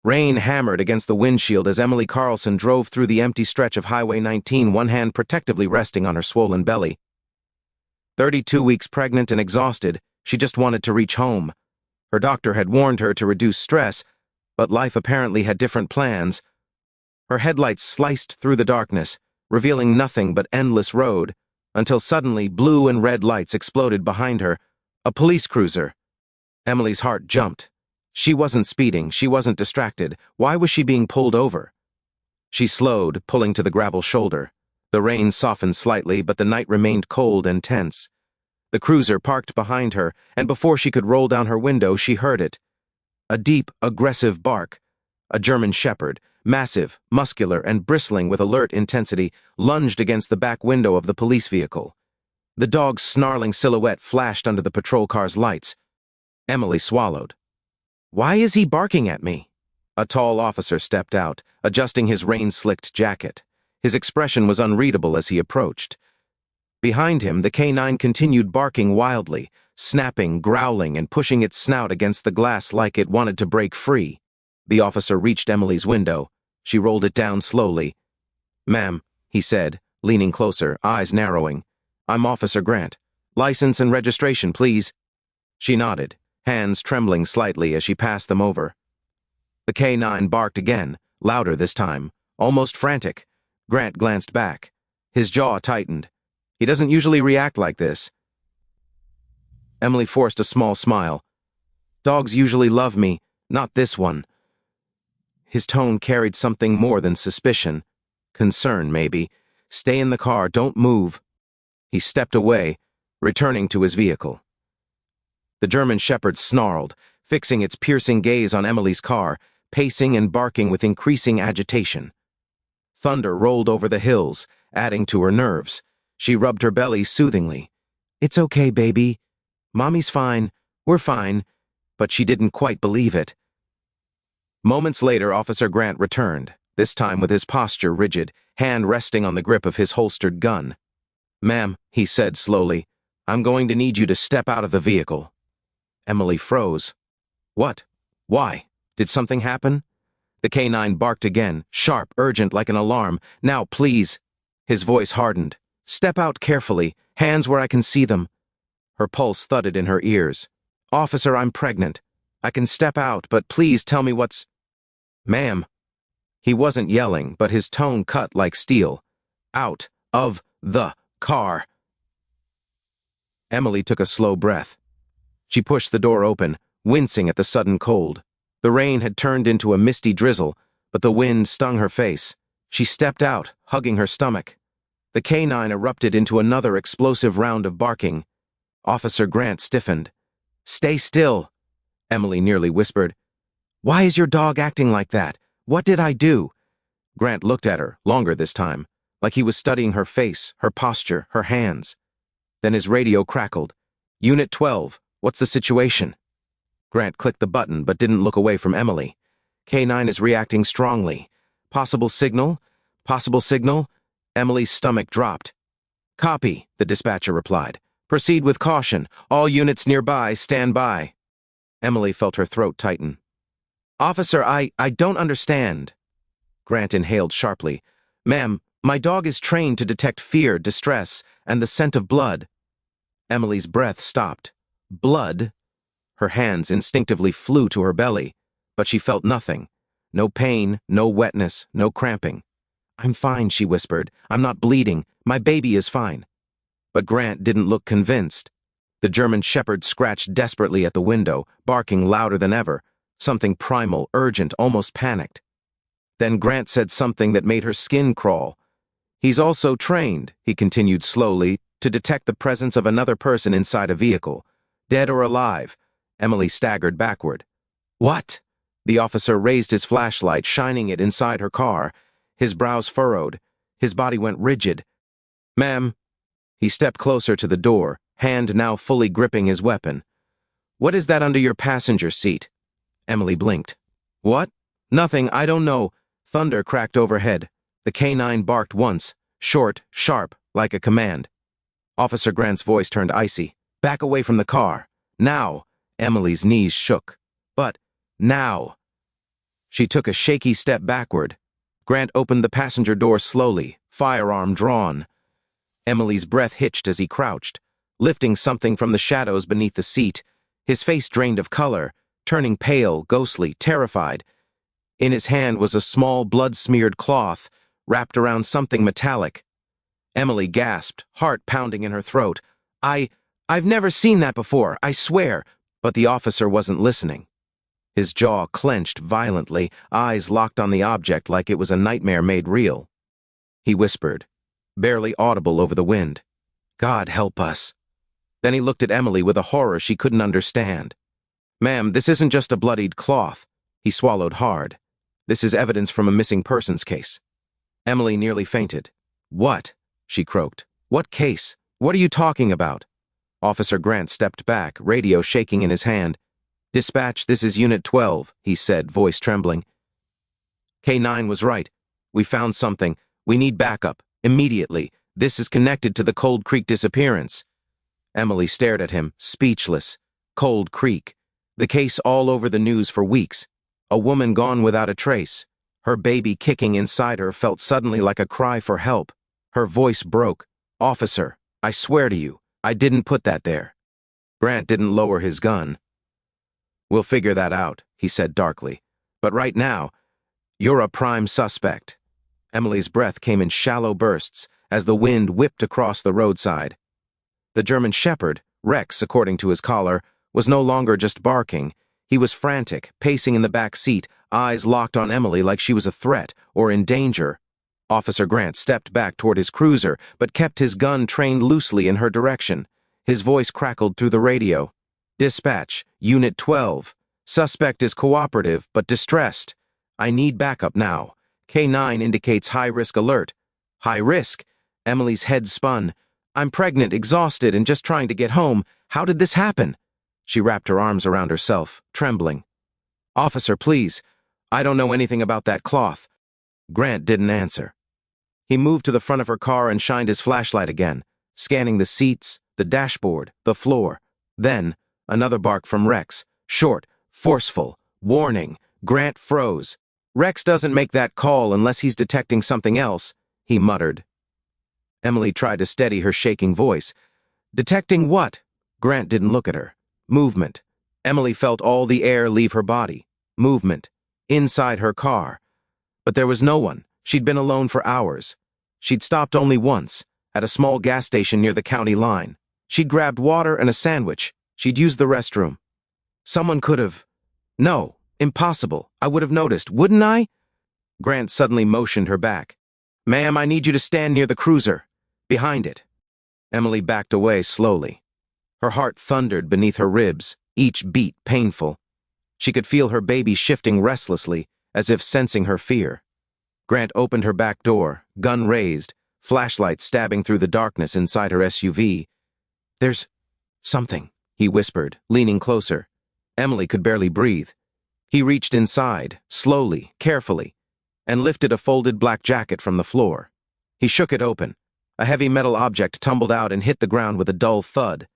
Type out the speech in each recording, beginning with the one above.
Rain hammered against the windshield as Emily Carlson drove through the empty stretch of Highway 19, one hand protectively resting on her swollen belly. 32 weeks pregnant and exhausted, she just wanted to reach home. Her doctor had warned her to reduce stress, but life apparently had different plans. Her headlights sliced through the darkness, revealing nothing but endless road, until suddenly blue and red lights exploded behind her. A police cruiser. Emily's heart jumped. She wasn't speeding, she wasn't distracted. Why was she being pulled over? She slowed, pulling to the gravel shoulder. The rain softened slightly, but the night remained cold and tense. The cruiser parked behind her, and before she could roll down her window, she heard it. A deep, aggressive bark. A German shepherd, massive, muscular, and bristling with alert intensity, lunged against the back window of the police vehicle. The dog's snarling silhouette flashed under the patrol car's lights. Emily swallowed. "Why is he barking at me?" A tall officer stepped out, adjusting his rain-slicked jacket. His expression was unreadable as he approached. Behind him, the canine continued barking wildly, snapping, growling, and pushing its snout against the glass like it wanted to break free. The officer reached Emily's window. She rolled it down slowly. "Ma'am," he said, leaning closer, eyes narrowing. "I'm Officer Grant. License and registration, please." She nodded, hands trembling slightly as she passed them over. The canine barked again, louder this time, almost frantic. Grant glanced back. His jaw tightened. He doesn't usually react like this. Emily forced a small smile. "Dogs usually love me, not this one." His tone carried something more than suspicion. Concern, maybe. "Stay in the car, don't move." He stepped away, returning to his vehicle. The German shepherd snarled, fixing its piercing gaze on Emily's car, pacing and barking with increasing agitation. Thunder rolled over the hills, adding to her nerves. She rubbed her belly soothingly. "It's okay, baby. Mommy's fine. We're fine." But she didn't quite believe it. Moments later, Officer Grant returned, this time with his posture rigid, hand resting on the grip of his holstered gun. "Ma'am," he said slowly, "I'm going to need you to step out of the vehicle." Emily froze. "What? Why? Did something happen?" The canine barked again, sharp, urgent, like an alarm. "Now, please." His voice hardened. "Step out carefully, hands where I can see them." Her pulse thudded in her ears. "Officer, I'm pregnant. I can step out, but please tell me what's—" "Ma'am." He wasn't yelling, but his tone cut like steel. "Out of the car." Emily took a slow breath. She pushed the door open, wincing at the sudden cold. The rain had turned into a misty drizzle, but the wind stung her face. She stepped out, hugging her stomach. The canine erupted into another explosive round of barking. Officer Grant stiffened. "Stay still," Emily nearly whispered. "Why is your dog acting like that? What did I do?" Grant looked at her, longer this time, like he was studying her face, her posture, her hands. Then his radio crackled. "Unit 12, what's the situation?" Grant clicked the button but didn't look away from Emily. "K9 is reacting strongly. Possible signal? Possible signal?" Emily's stomach dropped. "Copy," the dispatcher replied. "Proceed with caution. All units nearby, stand by." Emily felt her throat tighten. "Officer, I don't understand." Grant inhaled sharply. "Ma'am, my dog is trained to detect fear, distress, and the scent of blood." Emily's breath stopped. Blood? Her hands instinctively flew to her belly, but she felt nothing. No pain, no wetness, no cramping. "I'm fine," she whispered. "I'm not bleeding. My baby is fine." But Grant didn't look convinced. The German shepherd scratched desperately at the window, barking louder than ever, something primal, urgent, almost panicked. Then Grant said something that made her skin crawl. "He's also trained," he continued slowly, "to detect the presence of another person inside a vehicle, dead or alive." Emily staggered backward. "What?" The officer raised his flashlight, shining it inside her car. His brows furrowed. His body went rigid. "Ma'am." He stepped closer to the door, hand now fully gripping his weapon. "What is that under your passenger seat?" Emily blinked. "What?" "Nothing, I don't know." Thunder cracked overhead. The canine barked once, short, sharp, like a command. Officer Grant's voice turned icy. "Back away from the car. Now." Emily's knees shook. "But, now." She took a shaky step backward. Grant opened the passenger door slowly, firearm drawn. Emily's breath hitched as he crouched, lifting something from the shadows beneath the seat. His face drained of color, turning pale, ghostly, terrified. In his hand was a small, blood-smeared cloth, wrapped around something metallic. Emily gasped, heart pounding in her throat. I've never seen that before, I swear." But the officer wasn't listening. His jaw clenched violently, eyes locked on the object like it was a nightmare made real. He whispered, barely audible over the wind, "God help us." Then he looked at Emily with a horror she couldn't understand. "Ma'am, this isn't just a bloodied cloth." He swallowed hard. "This is evidence from a missing persons case." Emily nearly fainted. "What?" she croaked. "What case? What are you talking about?" Officer Grant stepped back, radio shaking in his hand. "Dispatch, this is Unit 12, he said, voice trembling. K9 was right. We found something. We need backup. Immediately. This is connected to the Cold Creek disappearance." Emily stared at him, speechless. Cold Creek. The case all over the news for weeks. A woman gone without a trace. Her baby kicking inside her felt suddenly like a cry for help. Her voice broke. "Officer, I swear to you, I didn't put that there." Grant didn't lower his gun. "We'll figure that out," he said darkly. "But right now, you're a prime suspect." Emily's breath came in shallow bursts as the wind whipped across the roadside. The German shepherd, Rex according to his collar, was no longer just barking. He was frantic, pacing in the back seat, eyes locked on Emily like she was a threat or in danger. Officer Grant stepped back toward his cruiser, but kept his gun trained loosely in her direction. His voice crackled through the radio. "Dispatch, Unit 12. Suspect is cooperative, but distressed. I need backup now. K9 indicates high-risk alert." "High risk?" Emily's head spun. "I'm pregnant, exhausted, and just trying to get home. How did this happen?" She wrapped her arms around herself, trembling. "Officer, please. I don't know anything about that cloth." Grant didn't answer. He moved to the front of her car and shined his flashlight again, scanning the seats, the dashboard, the floor. Then, another bark from Rex. Short, forceful, warning. Grant froze. "Rex doesn't make that call unless he's detecting something else," he muttered. Emily tried to steady her shaking voice. "Detecting what?" Grant didn't look at her. Movement. Emily felt all the air leave her body. Movement. Inside her car. But there was no one. She'd been alone for hours. She'd stopped only once, at a small gas station near the county line. She'd grabbed water and a sandwich. She'd used the restroom. Someone could have... No, impossible. I would have noticed, wouldn't I? Grant suddenly motioned her back. "Ma'am, I need you to stand near the cruiser. Behind it." Emily backed away slowly. Her heart thundered beneath her ribs, each beat painful. She could feel her baby shifting restlessly, as if sensing her fear. Grant opened her back door, gun raised, flashlight stabbing through the darkness inside her SUV. "There's something," he whispered, leaning closer. Emily could barely breathe. He reached inside, slowly, carefully, and lifted a folded black jacket from the floor. He shook it open. A heavy metal object tumbled out and hit the ground with a dull thud.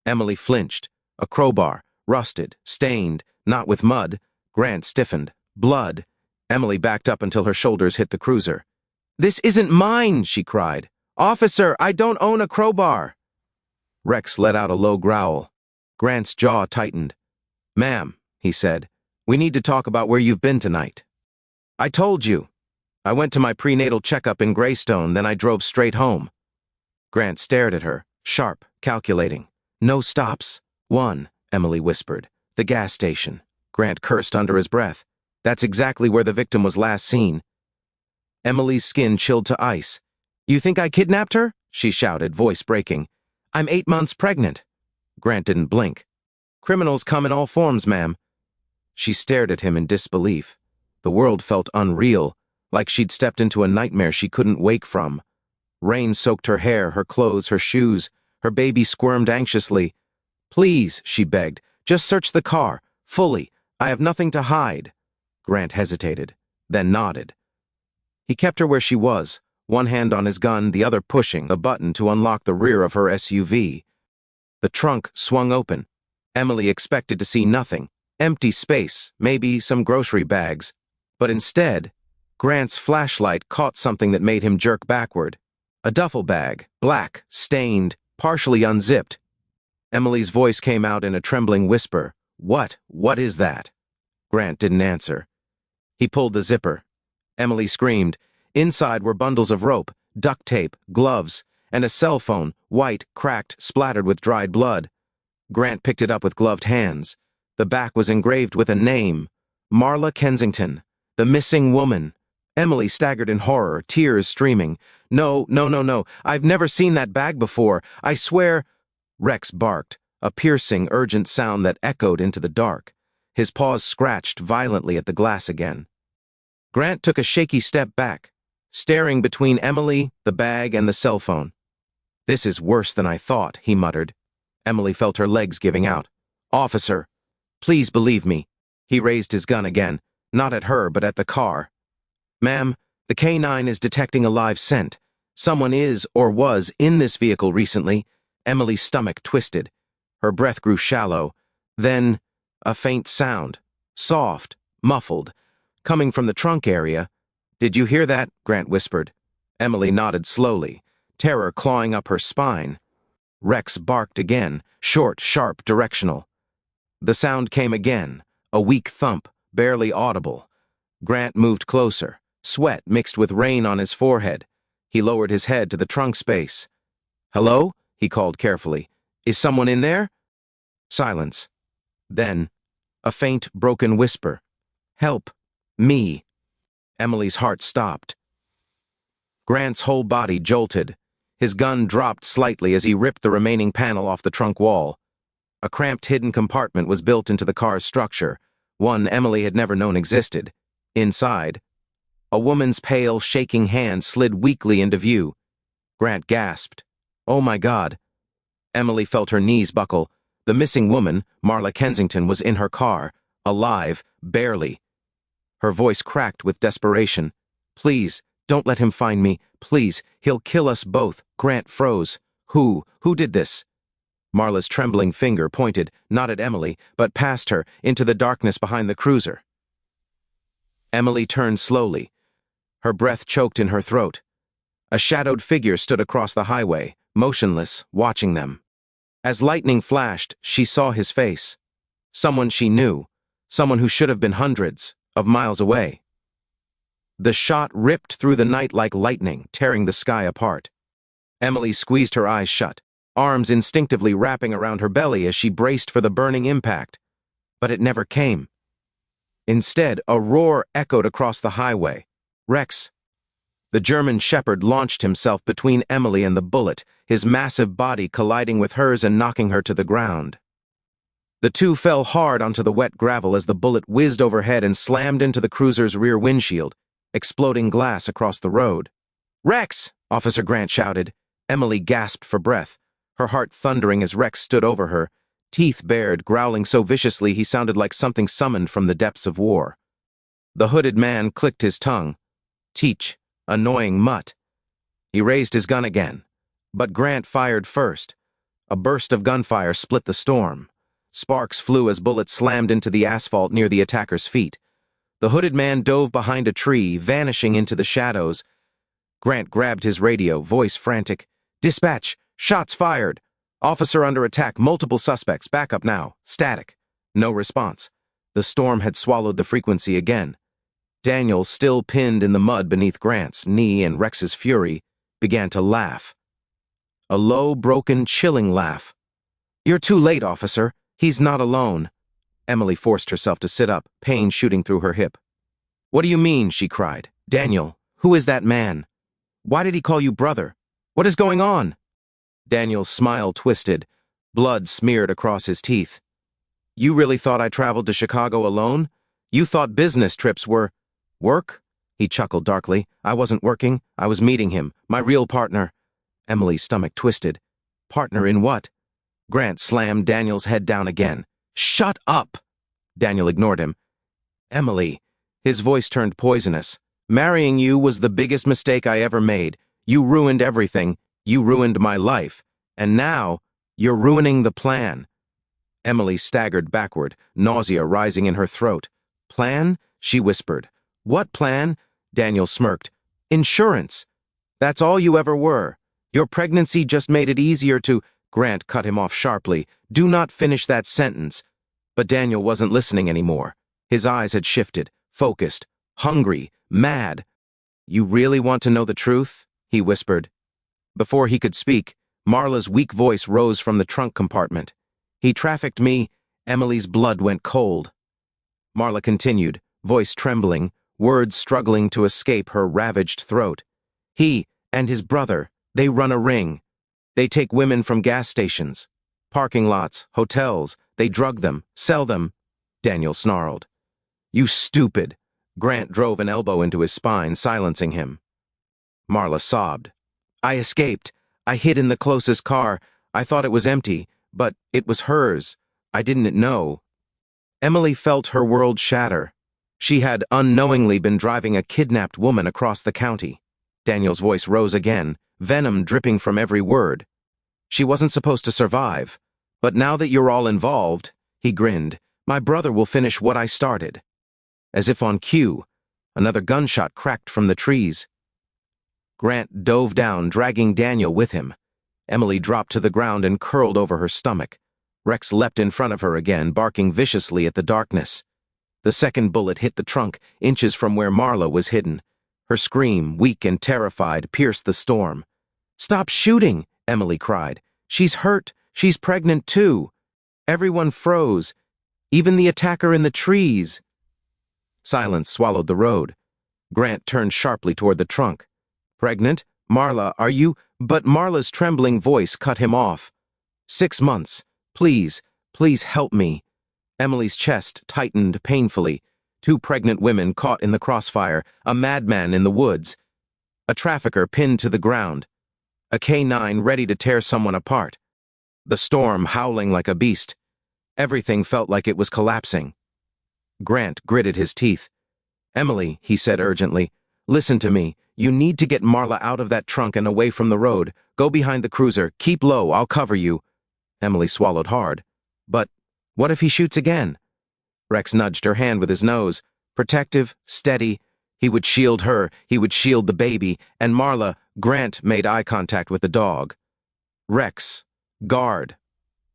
Emily flinched. A crowbar, rusted, stained, not with mud. Grant stiffened. Blood. Emily backed up until her shoulders hit the cruiser. "This isn't mine," she cried. "Officer, I don't own a crowbar." Rex let out a low growl. Grant's jaw tightened. "Ma'am," he said, "we need to talk about where you've been tonight." "I told you. I went to my prenatal checkup in Greystone, then I drove straight home." Grant stared at her, sharp, calculating. "No stops." "One," Emily whispered. "The gas station." Grant cursed under his breath. "That's exactly where the victim was last seen." Emily's skin chilled to ice. "You think I kidnapped her?" she shouted, voice breaking. "I'm 8 months pregnant." Grant didn't blink. "Criminals come in all forms, ma'am." She stared at him in disbelief. The world felt unreal, like she'd stepped into a nightmare she couldn't wake from. Rain soaked her hair, her clothes, her shoes. Her baby squirmed anxiously. "Please," she begged, "just search the car, fully. I have nothing to hide." Grant hesitated, then nodded. He kept her where she was, one hand on his gun, the other pushing a button to unlock the rear of her SUV. The trunk swung open. Emily expected to see nothing. Empty space, maybe some grocery bags. But instead, Grant's flashlight caught something that made him jerk backward. A duffel bag, black, stained, partially unzipped. Emily's voice came out in a trembling whisper. What is that?" Grant didn't answer. He pulled the zipper. Emily screamed. Inside were bundles of rope, duct tape, gloves, and a cell phone, white, cracked, splattered with dried blood. Grant picked it up with gloved hands. The back was engraved with a name, Marla Kensington, the missing woman. Emily staggered in horror, tears streaming. No, I've never seen that bag before. I swear." Rex barked, a piercing, urgent sound that echoed into the dark. His paws scratched violently at the glass again. Grant took a shaky step back, staring between Emily, the bag, and the cell phone. "This is worse than I thought," he muttered. Emily felt her legs giving out. "Officer, please believe me." He raised his gun again, not at her but at the car. "Ma'am, the K9 is detecting a live scent. Someone is, or was, in this vehicle recently." Emily's stomach twisted. Her breath grew shallow. Then, a faint sound, soft, muffled, coming from the trunk area. "Did you hear that?" Grant whispered. Emily nodded slowly, terror clawing up her spine. Rex barked again, short, sharp, directional. The sound came again, a weak thump, barely audible. Grant moved closer, sweat mixed with rain on his forehead. He lowered his head to the trunk space. "Hello?" he called carefully. "Is someone in there?" Silence. Then, a faint, broken whisper. "Help. Me." Emily's heart stopped. Grant's whole body jolted. His gun dropped slightly as he ripped the remaining panel off the trunk wall. A cramped hidden compartment was built into the car's structure, one Emily had never known existed. Inside, a woman's pale, shaking hand slid weakly into view. Grant gasped. "Oh my God." Emily felt her knees buckle. The missing woman, Marla Kensington, was in her car, alive, barely. Her voice cracked with desperation. "Please, don't let him find me. Please, he'll kill us both." Grant froze. Who did this?" Marla's trembling finger pointed, not at Emily, but past her, into the darkness behind the cruiser. Emily turned slowly. Her breath choked in her throat. A shadowed figure stood across the highway, motionless, watching them. As lightning flashed, she saw his face. Someone she knew, someone who should have been hundreds of miles away. The shot ripped through the night like lightning, tearing the sky apart. Emily squeezed her eyes shut, arms instinctively wrapping around her belly as she braced for the burning impact. But it never came. Instead, a roar echoed across the highway. "Rex!" The German shepherd launched himself between Emily and the bullet, his massive body colliding with hers and knocking her to the ground. The two fell hard onto the wet gravel as the bullet whizzed overhead and slammed into the cruiser's rear windshield, exploding glass across the road. "Rex!" Officer Grant shouted. Emily gasped for breath, her heart thundering as Rex stood over her, teeth bared, growling so viciously he sounded like something summoned from the depths of war. The hooded man clicked his tongue. "Teach. Annoying mutt." He raised his gun again, but Grant fired first. A burst of gunfire split the storm. Sparks flew as bullets slammed into the asphalt near the attacker's feet. The hooded man dove behind a tree, vanishing into the shadows. Grant grabbed his radio, voice frantic. "Dispatch! Shots fired! Officer under attack, multiple suspects, backup now, static." No response. The storm had swallowed the frequency again. Daniel, still pinned in the mud beneath Grant's knee and Rex's fury, began to laugh. A low, broken, chilling laugh. "You're too late, officer. He's not alone." Emily forced herself to sit up, pain shooting through her hip. "What do you mean?" she cried. "Daniel, who is that man? Why did he call you brother? What is going on?" Daniel's smile twisted, blood smeared across his teeth. "You really thought I traveled to Chicago alone? You thought business trips were work?" He chuckled darkly. "I wasn't working. I was meeting him, my real partner." Emily's stomach twisted. "Partner in what?" Grant slammed Daniel's head down again. "Shut up!" Daniel ignored him. "Emily," his voice turned poisonous. "Marrying you was the biggest mistake I ever made. You ruined everything. You ruined my life. And now, you're ruining the plan." Emily staggered backward, nausea rising in her throat. "Plan?" she whispered. What plan? Daniel smirked. Insurance. That's all you ever were. Your pregnancy just made it easier to— Grant cut him off sharply. Do not finish that sentence. But Daniel wasn't listening anymore. His eyes had shifted, focused, hungry, mad. You really want to know the truth? He whispered. Before he could speak, Marla's weak voice rose from the trunk compartment. He trafficked me. Emily's blood went cold. Marla continued, voice trembling, words struggling to escape her ravaged throat. He and his brother, they run a ring. They take women from gas stations, parking lots, hotels. They drug them, sell them. Daniel snarled. You stupid. Grant drove an elbow into his spine, silencing him. Marla sobbed. I escaped. I hid in the closest car. I thought it was empty, but it was hers. I didn't know. Emily felt her world shatter. She had unknowingly been driving a kidnapped woman across the county. Daniel's voice rose again, venom dripping from every word. She wasn't supposed to survive. But now that you're all involved, he grinned, my brother will finish what I started. As if on cue, another gunshot cracked from the trees. Grant dove down, dragging Daniel with him. Emily dropped to the ground and curled over her stomach. Rex leapt in front of her again, barking viciously at the darkness. The second bullet hit the trunk, inches from where Marla was hidden. Her scream, weak and terrified, pierced the storm. Stop shooting, Emily cried. She's hurt. She's pregnant too. Everyone froze, even the attacker in the trees. Silence swallowed the road. Grant turned sharply toward the trunk. Pregnant? Marla, are you— But Marla's trembling voice cut him off. 6 months. Please, please help me. Emily's chest tightened painfully. 2 pregnant women caught in the crossfire, a madman in the woods. A trafficker pinned to the ground. A K-9 ready to tear someone apart. The storm howling like a beast. Everything felt like it was collapsing. Grant gritted his teeth. Emily, he said urgently, listen to me. You need to get Marla out of that trunk and away from the road. Go behind the cruiser. Keep low. I'll cover you. Emily swallowed hard. But what if he shoots again? Rex nudged her hand with his nose. Protective, steady. He would shield her. He would shield the baby. And Marla— Grant made eye contact with the dog. Rex. Guard.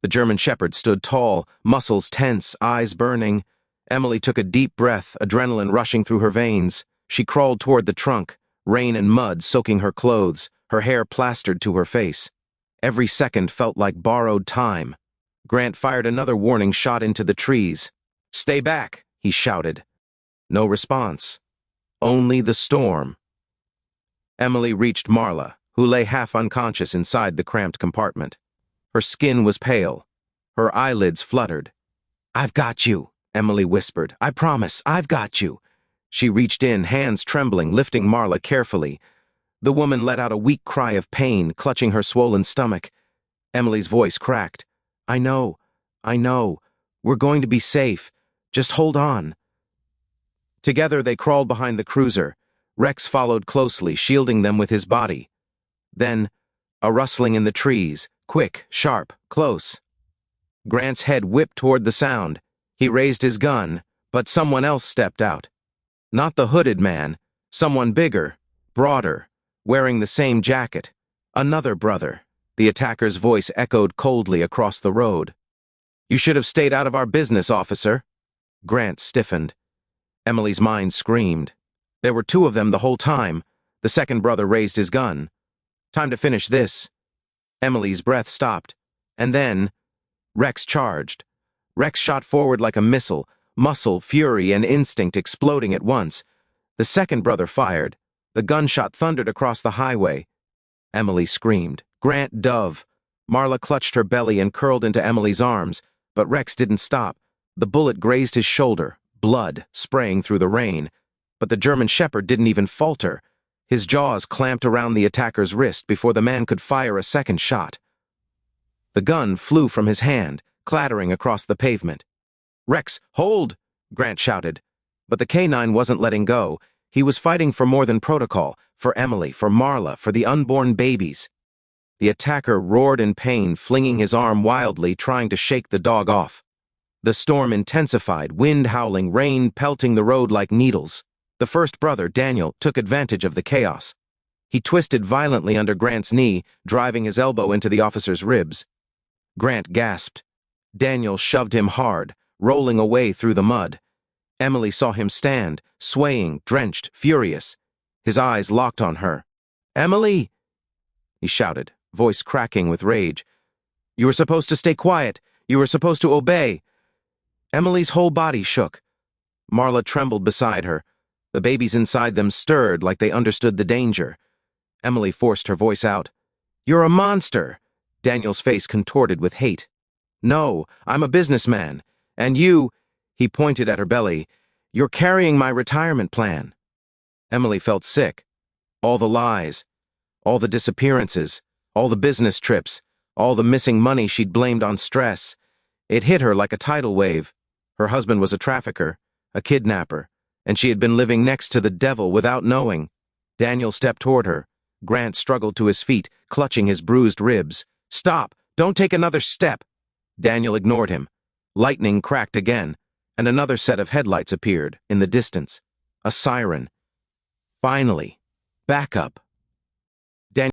The German Shepherd stood tall, muscles tense, eyes burning. Emily took a deep breath, adrenaline rushing through her veins. She crawled toward the trunk, rain and mud soaking her clothes, her hair plastered to her face. Every second felt like borrowed time. Grant fired another warning shot into the trees. Stay back, he shouted. No response. Only the storm. Emily reached Marla, who lay half unconscious inside the cramped compartment. Her skin was pale. Her eyelids fluttered. I've got you, Emily whispered. I promise, I've got you. She reached in, hands trembling, lifting Marla carefully. The woman let out a weak cry of pain, clutching her swollen stomach. Emily's voice cracked. I know. We're going to be safe. Just hold on. Together they crawled behind the cruiser. Rex followed closely, shielding them with his body. Then, a rustling in the trees, quick, sharp, close. Grant's head whipped toward the sound. He raised his gun, but someone else stepped out. Not the hooded man, someone bigger, broader, wearing the same jacket. Another brother. The attacker's voice echoed coldly across the road. You should have stayed out of our business, officer. Grant stiffened. Emily's mind screamed. There were 2 of them the whole time. The second brother raised his gun. Time to finish this. Emily's breath stopped. And then, Rex charged. Rex shot forward like a missile, muscle, fury, and instinct exploding at once. The second brother fired. The gunshot thundered across the highway. Emily screamed. Grant dove. Marla clutched her belly and curled into Emily's arms, but Rex didn't stop. The bullet grazed his shoulder, blood spraying through the rain. But the German Shepherd didn't even falter. His jaws clamped around the attacker's wrist before the man could fire a second shot. The gun flew from his hand, clattering across the pavement. Rex, hold! Grant shouted. But the K-9 wasn't letting go. He was fighting for more than protocol, for Emily, for Marla, for the unborn babies. The attacker roared in pain, flinging his arm wildly, trying to shake the dog off. The storm intensified, wind howling, rain pelting the road like needles. The first brother, Daniel, took advantage of the chaos. He twisted violently under Grant's knee, driving his elbow into the officer's ribs. Grant gasped. Daniel shoved him hard, rolling away through the mud. Emily saw him stand, swaying, drenched, furious. His eyes locked on her. "Emily!" he shouted, voice cracking with rage. "You were supposed to stay quiet. You were supposed to obey." Emily's whole body shook. Marla trembled beside her. The babies inside them stirred like they understood the danger. Emily forced her voice out. "You're a monster!" Daniel's face contorted with hate. "No, I'm a businessman. And you," he pointed at her belly, "you're carrying my retirement plan." Emily felt sick. All the lies, all the disappearances, all the business trips, all the missing money she'd blamed on stress. It hit her like a tidal wave. Her husband was a trafficker, a kidnapper, and she had been living next to the devil without knowing. Daniel stepped toward her. Grant struggled to his feet, clutching his bruised ribs. "Stop! Don't take another step!" Daniel ignored him. Lightning cracked again, and another set of headlights appeared in the distance. A siren. Finally, backup.